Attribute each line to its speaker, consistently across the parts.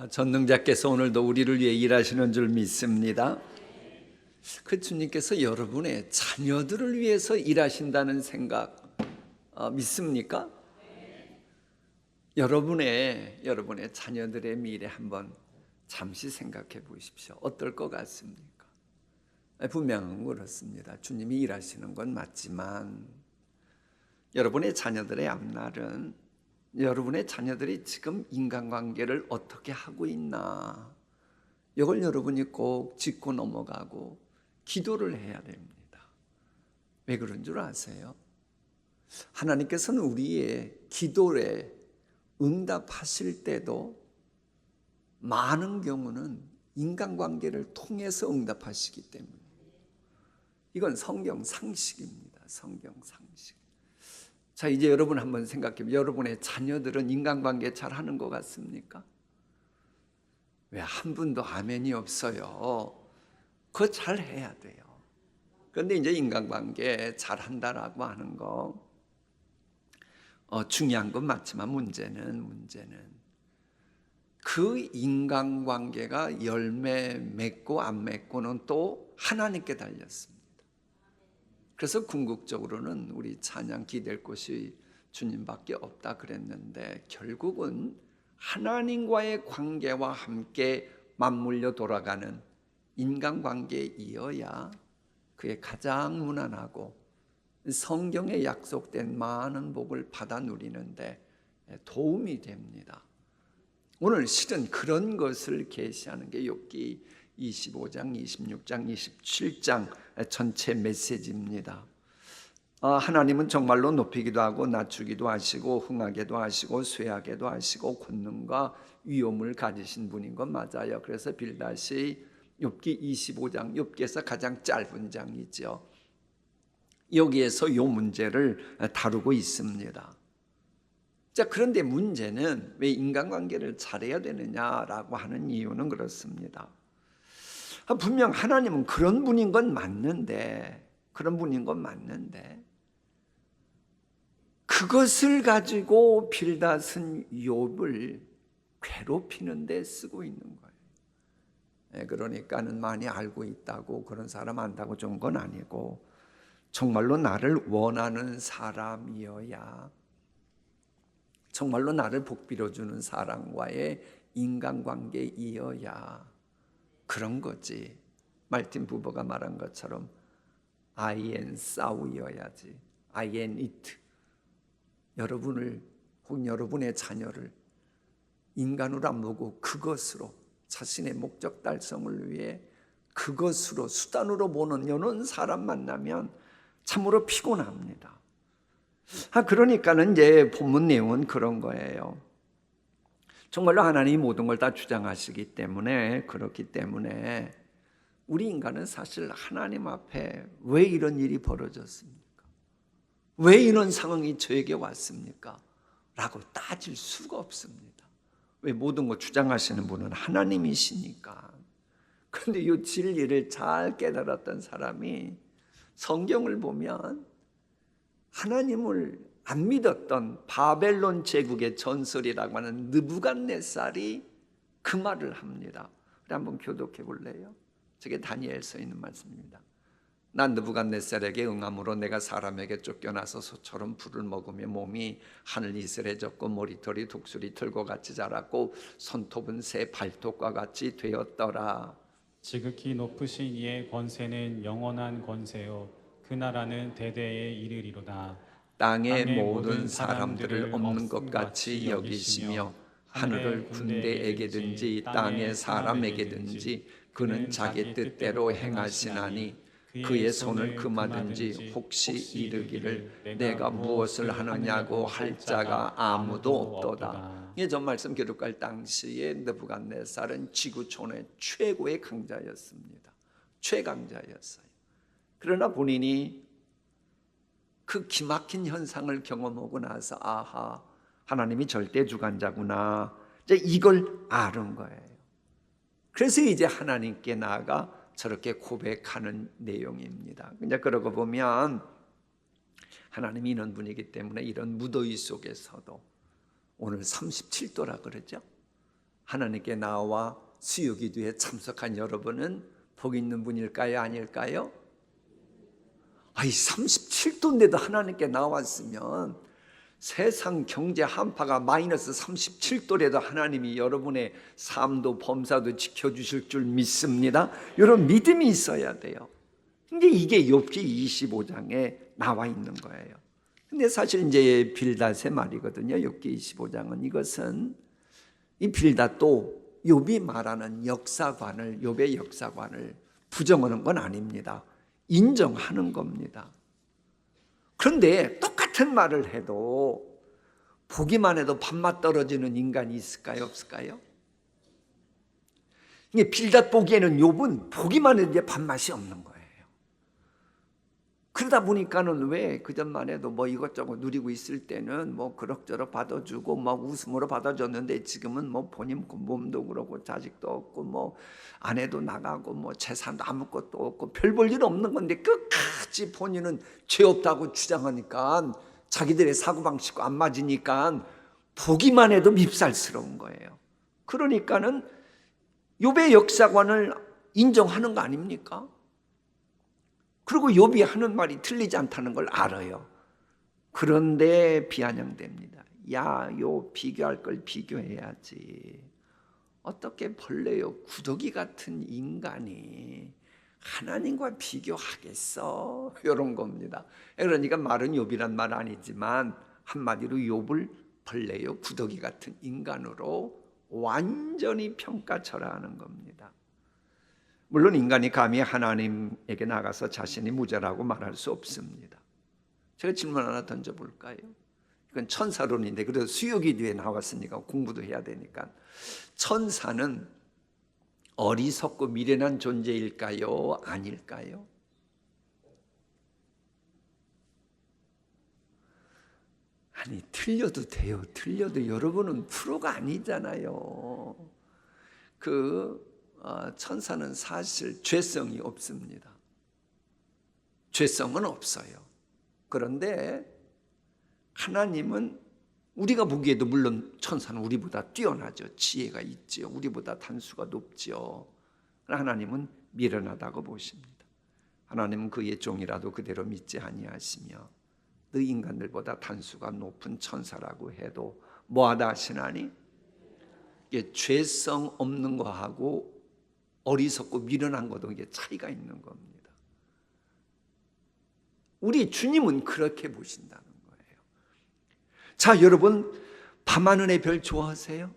Speaker 1: 전능자께서 오늘도 우리를 위해 일하시는 줄 믿습니다. 그 주님께서 여러분의 자녀들을 위해서 일하신다는 생각 믿습니까? 여러분의 자녀들의 미래 한번 잠시 생각해 보십시오. 어떨 것 같습니까? 분명한 그렇습니다. 주님이 일하시는 건 맞지만 여러분의 자녀들의 앞날은 여러분의 자녀들이 지금 인간관계를 어떻게 하고 있나, 이걸 여러분이 꼭 짚고 넘어가고 기도를 해야 됩니다. 왜 그런 줄 아세요? 하나님께서는 우리의 기도에 응답하실 때도 많은 경우는 인간관계를 통해서 응답하시기 때문에, 이건 성경 상식입니다. 성경 상식. 자, 이제 여러분 한번 생각해 보세요. 여러분의 자녀들은 인간관계 잘 하는 것 같습니까? 왜 한 분도 아멘이 없어요? 그거 잘 해야 돼요. 그런데 이제 인간관계 잘 한다라고 하는 거 중요한 건 맞지만 문제는 그 인간관계가 열매 맺고 안 맺고는 또 하나님께 달렸습니다. 그래서 궁극적으로는 우리 찬양 기댈 곳이 주님밖에 없다 그랬는데, 결국은 하나님과의 관계와 함께 맞물려 돌아가는 인간관계이어야 그의 가장 무난하고 성경에 약속된 많은 복을 받아 누리는데 도움이 됩니다. 오늘 실은 그런 것을 계시하는 게 욥기 25장, 26장, 27장 전체 메시지입니다. 하나님은 정말로 높이기도 하고 낮추기도 하시고 흥하게도 하시고 쇠하게도 하시고 권능과 위엄을 가지신 분인 건 맞아요. 그래서 빌닷이 욥기 25장, 욥기에서 가장 짧은 장이죠. 여기에서 이 문제를 다루고 있습니다. 자, 그런데 문제는 왜 인간관계를 잘해야 되느냐라고 하는 이유는 그렇습니다. 분명 하나님은 그런 분인 건 맞는데, 그것을 가지고 빌닷은 욥을 괴롭히는 데 쓰고 있는 거예요. 그러니까는 많이 알고 있다고, 그런 사람 안다고 좋은 건 아니고, 정말로 나를 원하는 사람이어야, 정말로 나를 복빌어주는 사람과의 인간관계이어야 그런 거지. 말틴 부버가 말한 것처럼 I and 싸우여야지. I and it. 여러분을 혹은 여러분의 자녀를 인간으로 안 보고 그것으로, 자신의 목적 달성을 위해 그것으로 수단으로 보는 이런 사람 만나면 참으로 피곤합니다. 그러니까는 이제 본문 내용은 그런 거예요. 정말로 하나님이 모든 걸 다 주장하시기 때문에, 그렇기 때문에 우리 인간은 사실 하나님 앞에 왜 이런 일이 벌어졌습니까? 왜 이런 상황이 저에게 왔습니까? 라고 따질 수가 없습니다. 왜? 모든 걸 주장하시는 분은 하나님이시니까. 그런데 이 진리를 잘 깨달았던 사람이 성경을 보면 하나님을 안 믿었던 바벨론 제국의 전설이라고 하는 느부갓네살이 그 말을 합니다. 한번 교독해 볼래요? 저게 다니엘서에 있는 말씀입니다. 난 느부갓네살에게 응함으로 내가 사람에게 쫓겨나서 소처럼 불을 먹으며 몸이 하늘 이슬해졌고 머리털이 독수리 털과 같이 자랐고 손톱은 새 발톱과 같이 되었더라.
Speaker 2: 지극히 높으신 이의 권세는 영원한 권세요 그 나라는 대대에 이르리로다.
Speaker 1: 땅의 모든 사람들을 없는 것 같이 여기시며 하늘을 군대에게든지 땅의 사람에게든지 그는 자기 뜻대로 행하시나니 그의 손을 금하든지 혹시 이르기를 내가 무엇을 하느냐고 할 자가 아무도 없도다. 이 전 말씀 기록할 당시에 느부갓네살은 지구촌의 최고의 강자였습니다. 최강자였어요. 그러나 본인이 그 기막힌 현상을 경험하고 나서 아하, 하나님이 절대 주관자구나, 이제 이걸 아는 거예요. 그래서 이제 하나님께 나아가 저렇게 고백하는 내용입니다. 이제 그러고 보면 하나님이 이런 분이기 때문에 이런 무더위 속에서도 오늘 37도라 그러죠. 하나님께 나와 수요기도에 참석한 여러분은 복 있는 분일까요? 아닐까요? 아이 37도인데도 하나님께 나왔으면 세상 경제 한파가 마이너스 37도라도 하나님이 여러분의 삶도 범사도 지켜주실 줄 믿습니다. 이런 믿음이 있어야 돼요. 근데 이게 욥기 25장에 나와 있는 거예요. 근데 사실 이제 빌닷의 말이거든요. 욥기 25장은 이것은 이 빌닷도 욥이 말하는 역사관을, 욥의 역사관을 부정하는 건 아닙니다. 인정하는 겁니다. 그런데 똑같은 말을 해도 보기만 해도 밥맛 떨어지는 인간이 있을까요? 없을까요? 이게 빌닷 보기에는 욥은 보기만 해도 이제 밥맛이 없는 거예요. 그러다 보니까는 왜 그전만 해도 뭐 이것저것 누리고 있을 때는 뭐 그럭저럭 받아주고 막 웃음으로 받아줬는데 지금은 뭐 본인 몸도 그러고 자식도 없고 뭐 아내도 나가고 뭐 재산도 아무것도 없고 별 볼 일 없는 건데 끝까지 본인은 죄 없다고 주장하니까 자기들의 사고방식과 안 맞으니까 보기만 해도 밉살스러운 거예요. 그러니까는 욥의 역사관을 인정하는 거 아닙니까? 그리고 욥이 하는 말이 틀리지 않다는 걸 알아요. 그런데 비아냥됩니다. 야, 요 비교할 걸 비교해야지. 어떻게 벌레요 구더기 같은 인간이 하나님과 비교하겠어? 이런 겁니다. 그러니까 말은 욥이란 말 아니지만 한마디로 욥을 벌레요 구더기 같은 인간으로 완전히 평가절하하는 겁니다. 물론 인간이 감히 하나님에게 나가서 자신이 무죄라고 말할 수 없습니다. 제가 질문 하나 던져볼까요? 이건 천사론인데 그래도 수요기도에 나왔으니까 공부도 해야 되니까 천사는 어리석고 미련한 존재일까요? 아닐까요? 아니 틀려도 돼요. 틀려도 여러분은 프로가 아니잖아요. 천사는 사실 죄성이 없습니다. 죄성은 없어요. 그런데 하나님은 우리가 보기에도 물론 천사는 우리보다 뛰어나죠. 지혜가 있지요. 우리보다 단수가 높지요. 하나님은 미련하다고 보십니다. 하나님은 그의 종이라도 그대로 믿지 아니하시며 너희 인간들보다 단수가 높은 천사라고 해도 뭐하다 하시나니? 이게 죄성 없는 거하고 어리석고 미련한 것도 이게 차이가 있는 겁니다. 우리 주님은 그렇게 보신다는 거예요. 자, 여러분 밤하늘의 별 좋아하세요?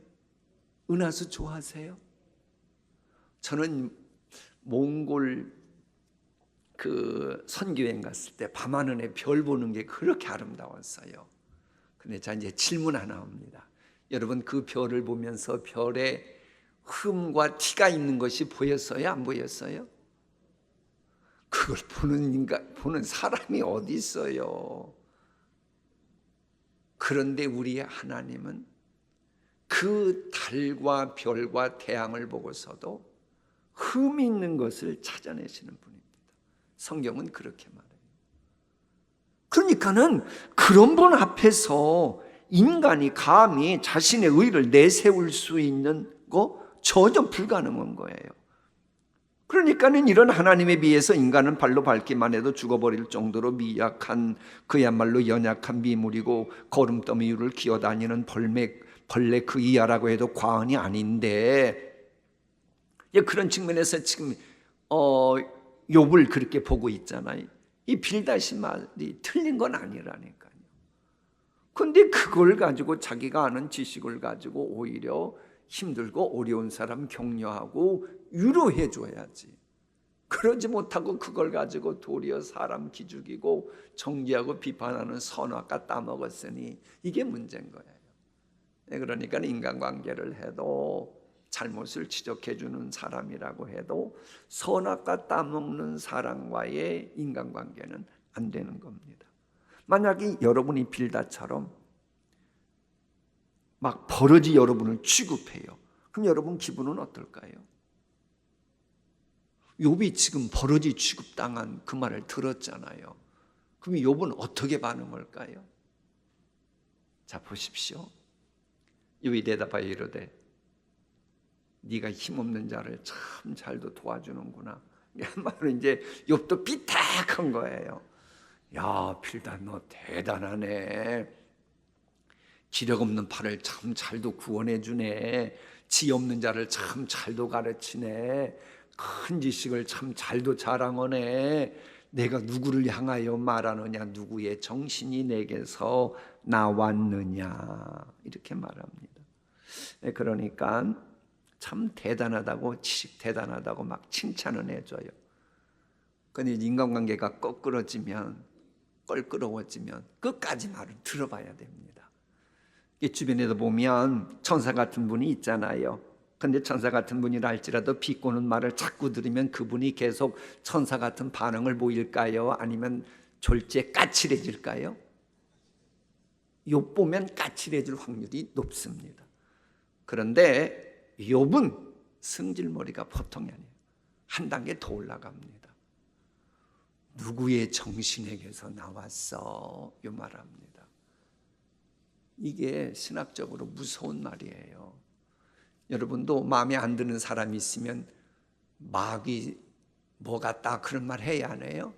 Speaker 1: 은하수 좋아하세요? 저는 몽골 선교여행 갔을 때 밤하늘의 별 보는 게 그렇게 아름다웠어요. 근데 자 이제 질문 하나 합니다. 여러분 그 별을 보면서 별의 흠과 티가 있는 것이 보였어요? 안 보였어요? 그걸 보는 사람이 어디 있어요? 그런데 우리의 하나님은 그 달과 별과 태양을 보고서도 흠이 있는 것을 찾아내시는 분입니다. 성경은 그렇게 말해요. 그러니까는 그런 분 앞에서 인간이 감히 자신의 의를 내세울 수 있는 거 전혀 불가능한 거예요. 그러니까는 이런 하나님에 비해서 인간은 발로 밟기만 해도 죽어버릴 정도로 미약한 그야말로 연약한 미물이고 거름더미 위를 기어다니는 벌레 그 이하라고 해도 과언이 아닌데 그런 측면에서 지금 욥을 그렇게 보고 있잖아요. 이 빌닷이 말이 틀린 건 아니라니까요. 근데 그걸 가지고 자기가 아는 지식을 가지고 오히려 힘들고 어려운 사람 격려하고 위로해 줘야지. 그러지 못하고 그걸 가지고 도리어 사람 기죽이고 정죄하고 비판하는 선악과 따먹었으니 이게 문제인 거예요. 그러니까 인간관계를 해도 잘못을 지적해 주는 사람이라고 해도 선악과 따먹는 사람과의 인간관계는 안 되는 겁니다. 만약에 여러분이 빌닷처럼 막 버러지 여러분을 취급해요. 그럼 여러분 기분은 어떨까요? 욥이 지금 버러지 취급당한 그 말을 들었잖아요. 그럼 욥은 어떻게 반응할까요? 자 보십시오. 욥이 대답하여 이르되 네가 힘없는 자를 참 잘도 도와주는구나. 말로 이제 욥도 삐딱한 거예요. 야, 빌닷 너 대단하네. 기력 없는 팔을 참 잘도 구원해 주네. 지 없는 자를 참 잘도 가르치네. 큰 지식을 참 잘도 자랑하네. 내가 누구를 향하여 말하느냐? 누구의 정신이 내게서 나왔느냐? 이렇게 말합니다. 그러니까 참 대단하다고, 지식 대단하다고 막 칭찬을 해줘요. 근데 인간관계가 껄끄러워지면 끝까지 말을 들어봐야 됩니다. 이 주변에도 보면 천사 같은 분이 있잖아요. 근데 천사 같은 분이라 할지라도 비꼬는 말을 자꾸 들으면 그분이 계속 천사 같은 반응을 보일까요? 아니면 졸지에 까칠해질까요? 욥 보면 까칠해질 확률이 높습니다. 그런데 욥은 승질머리가 보통이 아니에요. 한 단계 더 올라갑니다. 누구의 정신에게서 나왔어? 이 말합니다. 이게 신학적으로 무서운 말이에요. 여러분도 마음에 안 드는 사람이 있으면 마귀 뭐 같다 그런 말 해야 안 해요?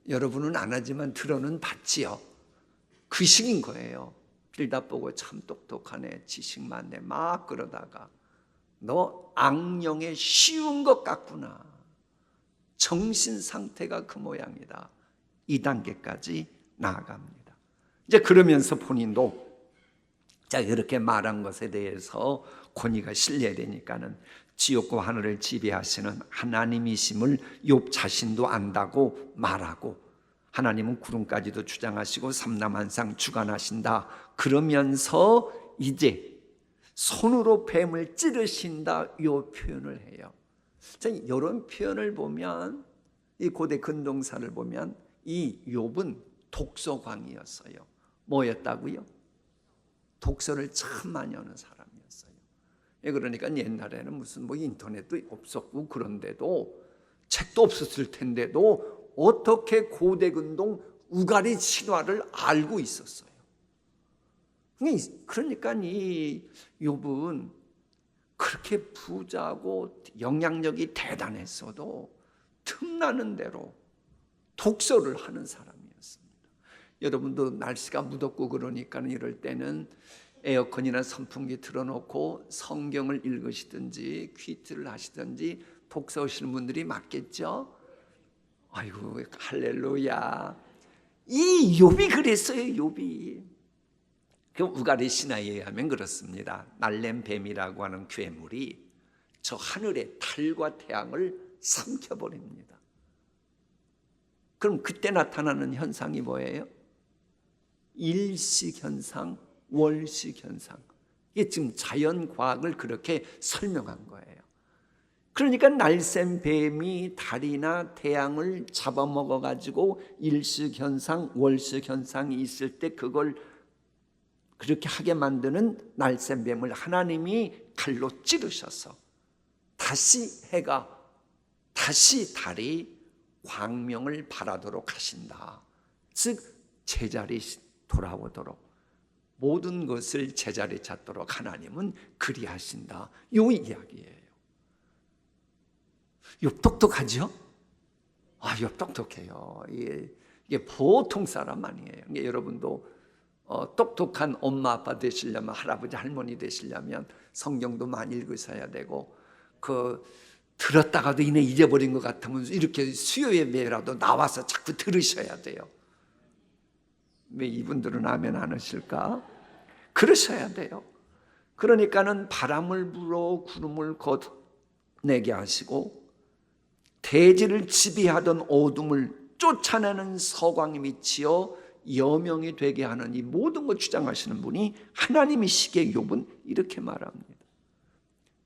Speaker 1: 여러분은 안 하지만 들어는 봤지요. 그 식인 거예요. 빌닷 보고 참 똑똑하네, 지식 많네 막 그러다가 너 악령에 쉬운 것 같구나. 정신 상태가 그 모양이다. 이 단계까지 나아갑니다. 이제 그러면서 본인도 자, 이렇게 말한 것에 대해서 권위가 실려야 되니까는 지옥과 하늘을 지배하시는 하나님이심을 욥 자신도 안다고 말하고, 하나님은 구름까지도 주장하시고 삼라만상 주관하신다 그러면서 이제 손으로 뱀을 찌르신다 이 표현을 해요. 자, 이런 표현을 보면, 이 고대 근동사를 보면 이 욥은 독서광이었어요. 뭐였다고요? 독서를 참 많이 하는 사람이었어요. 그러니까 옛날에는 무슨 뭐 인터넷도 없었고 그런데도 책도 없었을 텐데도 어떻게 고대 근동 우가리 신화를 알고 있었어요. 그러니까 이 욥은 그렇게 부자고 영향력이 대단했어도 틈나는 대로 독서를 하는 사람이었습니다. 여러분도 날씨가 무덥고 그러니까 이럴 때는 에어컨이나 선풍기 틀어놓고 성경을 읽으시든지 퀴즈를 하시든지 독서하시는 분들이 많겠죠. 아이고 할렐루야. 이 욥이 그랬어요. 욥이. 그 우가리 신화에 의하면 그렇습니다. 날렘 뱀이라고 하는 괴물이 저 하늘의 달과 태양을 삼켜버립니다. 그럼 그때 나타나는 현상이 뭐예요? 일식 현상, 월식 현상. 이게 지금 자연과학을 그렇게 설명한 거예요. 그러니까 날쌘 뱀이 달이나 태양을 잡아먹어가지고 일식 현상, 월식 현상이 있을 때 그걸 그렇게 하게 만드는 날쌘 뱀을 하나님이 칼로 찌르셔서 다시 해가, 다시 달이 광명을 발하도록 하신다. 즉 제자리 돌아오도록, 모든 것을 제자리 찾도록 하나님은 그리하신다. 이 이야기예요. 욥 똑똑하죠? 욥 똑똑해요. 이게 보통 사람 아니에요. 여러분도 똑똑한 엄마 아빠 되시려면, 할아버지 할머니 되시려면 성경도 많이 읽으셔야 되고, 들었다가도 이내 잊어버린 것 같으면 이렇게 수요에 매라도 나와서 자꾸 들으셔야 돼요. 왜 이분들은 아멘 안 하실까? 그러셔야 돼요. 그러니까는 바람을 불어 구름을 걷내게 하시고 대지를 지배하던 어둠을 쫓아내는 서광이 미치어 여명이 되게 하는 이 모든 걸 주장하시는 분이 하나님이시기에 욥은 이렇게 말합니다.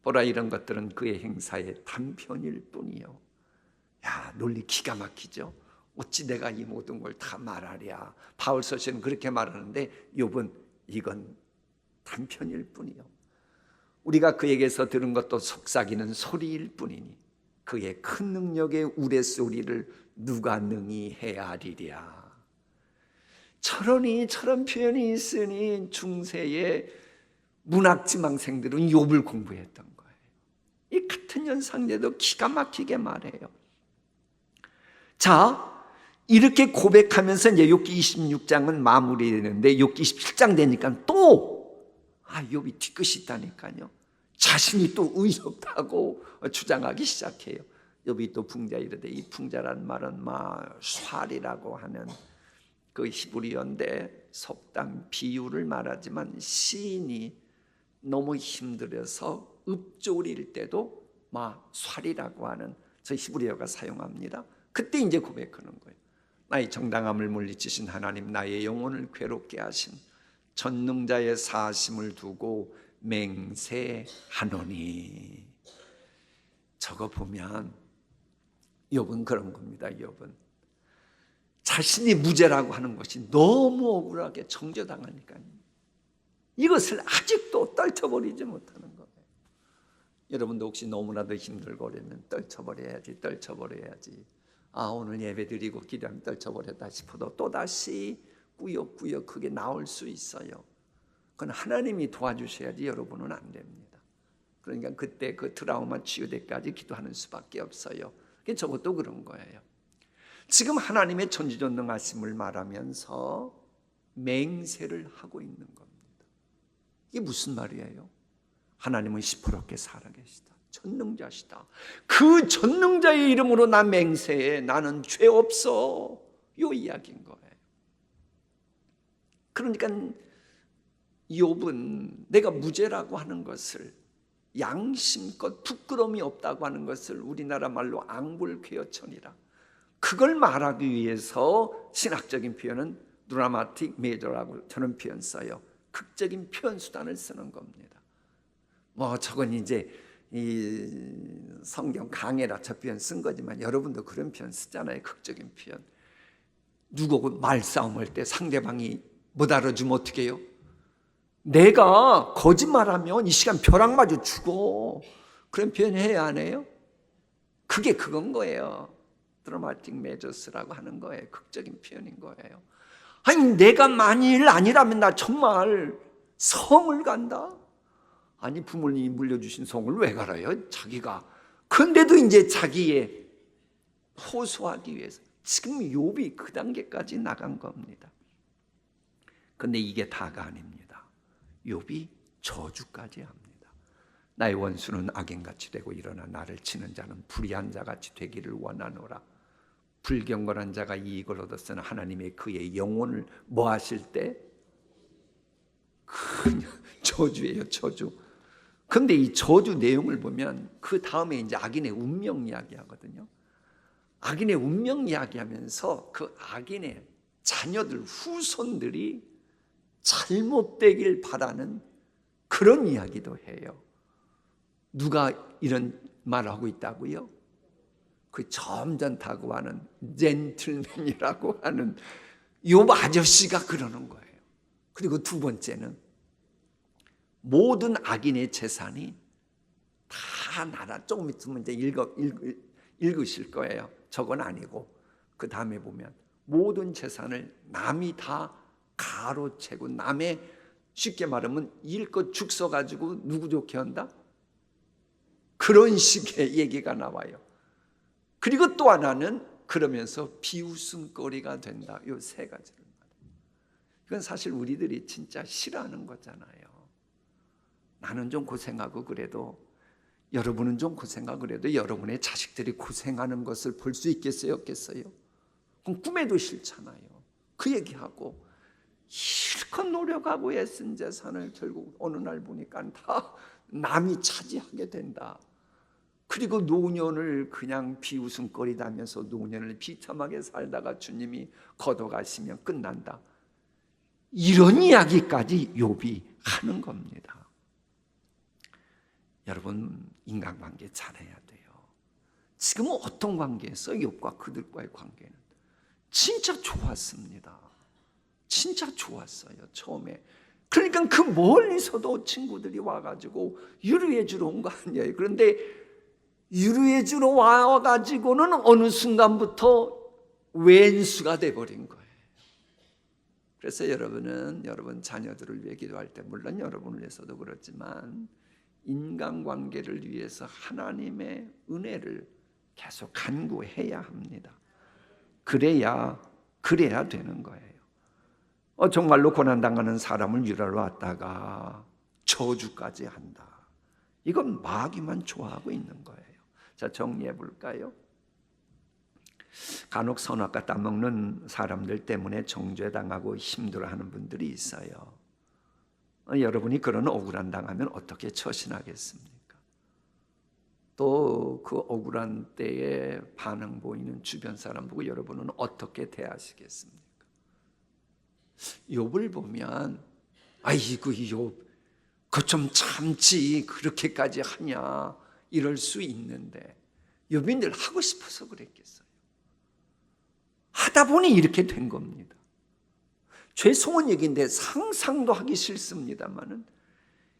Speaker 1: 보라, 이런 것들은 그의 행사의 단편일 뿐이요. 야, 논리 기가 막히죠. 어찌 내가 이 모든 걸 다 말하랴. 바울 서신은 그렇게 말하는데 욥은 이건 단편일 뿐이요. 우리가 그에게서 들은 것도 속삭이는 소리일 뿐이니 그의 큰 능력의 우레소리를 누가 능히 헤아리랴. 저런 표현이 있으니 중세의 문학지망생들은 욥을 공부했던 거예요. 이 같은 현상인데도 기가 막히게 말해요. 자, 이렇게 고백하면서 이제 욥기 26장은 마무리되는데 욥기 27장 되니까 또 욥이 뒤끝이 있다니까요. 자신이 또 의롭다고 주장하기 시작해요. 욥이 또 풍자 이르되, 이 풍자란 말은 쉔이라고 하는 그 히브리어인데 속담 비유를 말하지만 시인이 너무 힘들어서 읊조릴 때도 쉔이라고 하는 저 히브리어가 사용합니다. 그때 이제 고백하는 거예요. 나의 정당함을 물리치신 하나님, 나의 영혼을 괴롭게 하신 전능자의 사심을 두고 맹세하노니. 저거 보면 욥은 그런 겁니다. 욥은 자신이 무죄라고 하는 것이 너무 억울하게 정죄당하니까요. 이것을 아직도 떨쳐버리지 못하는 거예요. 여러분도 혹시 너무나도 힘들고 그러면 떨쳐버려야지. 오늘 예배 드리고 기도하면 떨쳐버렸다 싶어도 또다시 꾸역꾸역 그게 나올 수 있어요. 그건 하나님이 도와주셔야지 여러분은 안 됩니다. 그러니까 그때 그 트라우마 치유되기까지 기도하는 수밖에 없어요. 저것도 그런 거예요. 지금 하나님의 전지전능하심을 말하면서 맹세를 하고 있는 겁니다. 이게 무슨 말이에요? 하나님은 시퍼렇게 살아계시다. 전능자시다. 그 전능자의 이름으로 나 맹세해. 나는 죄 없어. 이 이야기인 거예요. 그러니까 욥은 내가 무죄라고 하는 것을, 양심껏 부끄러움이 없다고 하는 것을 우리나라 말로 앙불쾌어천이라, 그걸 말하기 위해서 신학적인 표현은 드라마틱 메저라고 저는 표현 써요. 극적인 표현 수단을 쓰는 겁니다. 저건 이제 이 성경 강해라 저 표현 쓴 거지만 여러분도 그런 표현 쓰잖아요. 극적인 표현. 누구하고 말싸움할 때 상대방이 못 알아주면 어떻게 해요? 내가 거짓말하면 이 시간 벼락 맞아 죽어. 그런 표현 해야 안 해요? 그게 그건 거예요. 드라마틱 메저스라고 하는 거예요. 극적인 표현인 거예요. 아니 내가 만일 아니라면 나 정말 성을 간다? 아니 부모님이 물려주신 성을 왜 갈아요? 자기가. 그런데도 이제 자기의 호소하기 위해서 지금 욥이 그 단계까지 나간 겁니다. 그런데 이게 다가 아닙니다. 욥이 저주까지 합니다. 나의 원수는 악인같이 되고 일어나 나를 치는 자는 불의한 자같이 되기를 원하노라. 불경건한 자가 이익을 얻었으나 하나님의 그의 영혼을 뭐 하실 때? 그냥 저주예요, 저주. 그런데 이 저주 내용을 보면 그 다음에 이제 악인의 운명 이야기하거든요. 악인의 운명 이야기하면서 그 악인의 자녀들, 후손들이 잘못되길 바라는 그런 이야기도 해요. 누가 이런 말을 하고 있다고요? 그 점잖다고 하는 젠틀맨이라고 하는 욥 아저씨가 그러는 거예요. 그리고 두 번째는 모든 악인의 재산이 다 나라. 조금 있으면 이제 읽으실 거예요. 저건 아니고 그 다음에 보면 모든 재산을 남이 다 가로채고, 남의 쉽게 말하면 일껏 죽 써가지고 누구 좋게 한다? 그런 식의 얘기가 나와요. 그리고 또 하나는 그러면서 비웃음거리가 된다. 이 세 가지를 말해요. 이건 사실 우리들이 진짜 싫어하는 거잖아요. 나는 좀 고생하고 그래도, 여러분은 좀 고생하고 그래도 여러분의 자식들이 고생하는 것을 볼 수 있겠어요, 없겠어요? 그럼 꿈에도 싫잖아요. 그 얘기하고 실컷 노력하고 애쓴 재산을 결국 어느 날 보니까 다 남이 차지하게 된다. 그리고 노년을 그냥 비웃음거리다면서 노년을 비참하게 살다가 주님이 걷어가시면 끝난다. 이런 이야기까지 욥이 하는 겁니다. 여러분, 인간관계 잘해야 돼요. 지금은 어떤 관계에서 욥과 그들과의 관계는 진짜 좋았습니다. 진짜 좋았어요, 처음에. 그러니까 그 멀리서도 친구들이 와가지고 유로해 주러 온 거 아니에요. 그런데 유로해 주러 와가지고는 어느 순간부터 왼수가 돼버린 거예요. 그래서 여러분은 여러분 자녀들을 위해 기도할 때, 물론 여러분을 위해서도 그렇지만 인간관계를 위해서 하나님의 은혜를 계속 간구해야 합니다. 그래야 되는 거예요. 정말로 고난당하는 사람을 위로하러 왔다가 저주까지 한다. 이건 마귀만 좋아하고 있는 거예요. 자, 정리해 볼까요? 간혹 선악과 따먹는 사람들 때문에 정죄당하고 힘들어하는 분들이 있어요. 여러분이 그런 억울한 당하면 어떻게 처신하겠습니까? 또 그 억울한 때에 반응 보이는 주변 사람 보고 여러분은 어떻게 대하시겠습니까? 욥을 보면 아이고 욥 그 좀 참지 그렇게까지 하냐 이럴 수 있는데 욥이 늘 하고 싶어서 그랬겠어요. 하다 보니 이렇게 된 겁니다. 죄송한 얘기인데 상상도 하기 싫습니다만은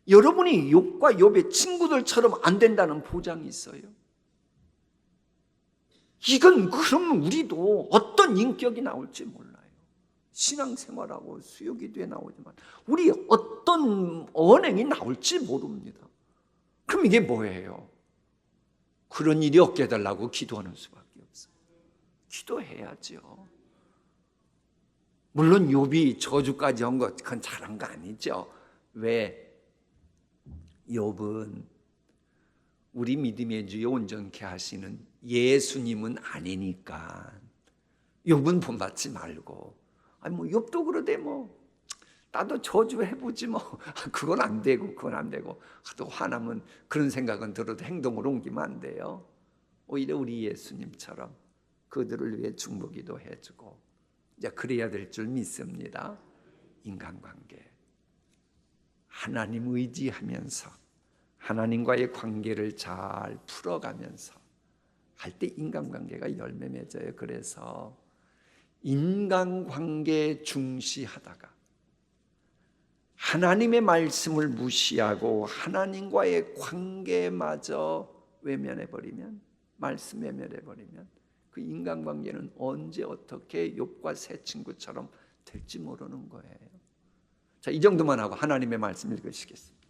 Speaker 1: 여러분이 욥과 욥의 친구들처럼 안 된다는 보장이 있어요? 이건 그럼 우리도 어떤 인격이 나올지 몰라요. 신앙생활하고 수요기도에 나오지만 우리 어떤 언행이 나올지 모릅니다. 그럼 이게 뭐예요? 그런 일이 없게 해달라고 기도하는 수밖에 없어요. 기도해야죠. 물론 욥이 저주까지 한 것 그건 잘한 거 아니죠. 왜? 욥은 우리 믿음의 주에 온전케 하시는 예수님은 아니니까 욥은 본받지 말고 아니 뭐 욥도 그러대 뭐 나도 저주해보지 뭐 그건 안 되고 하도 화나면 그런 생각은 들어도 행동으로 옮기면 안 돼요. 오히려 우리 예수님처럼 그들을 위해 중보기도 해주고 이제 그래야 될 줄 믿습니다. 인간관계 하나님 의지하면서 하나님과의 관계를 잘 풀어가면서 할 때 인간관계가 열매 맺어요. 그래서 인간관계 중시하다가 하나님의 말씀을 무시하고 하나님과의 관계마저 외면해버리면 말씀 외면해버리면 그 인간관계는 언제 어떻게 욥과 새 친구처럼 될지 모르는 거예요. 자, 이 정도만 하고 하나님의 말씀 읽으시겠습니다.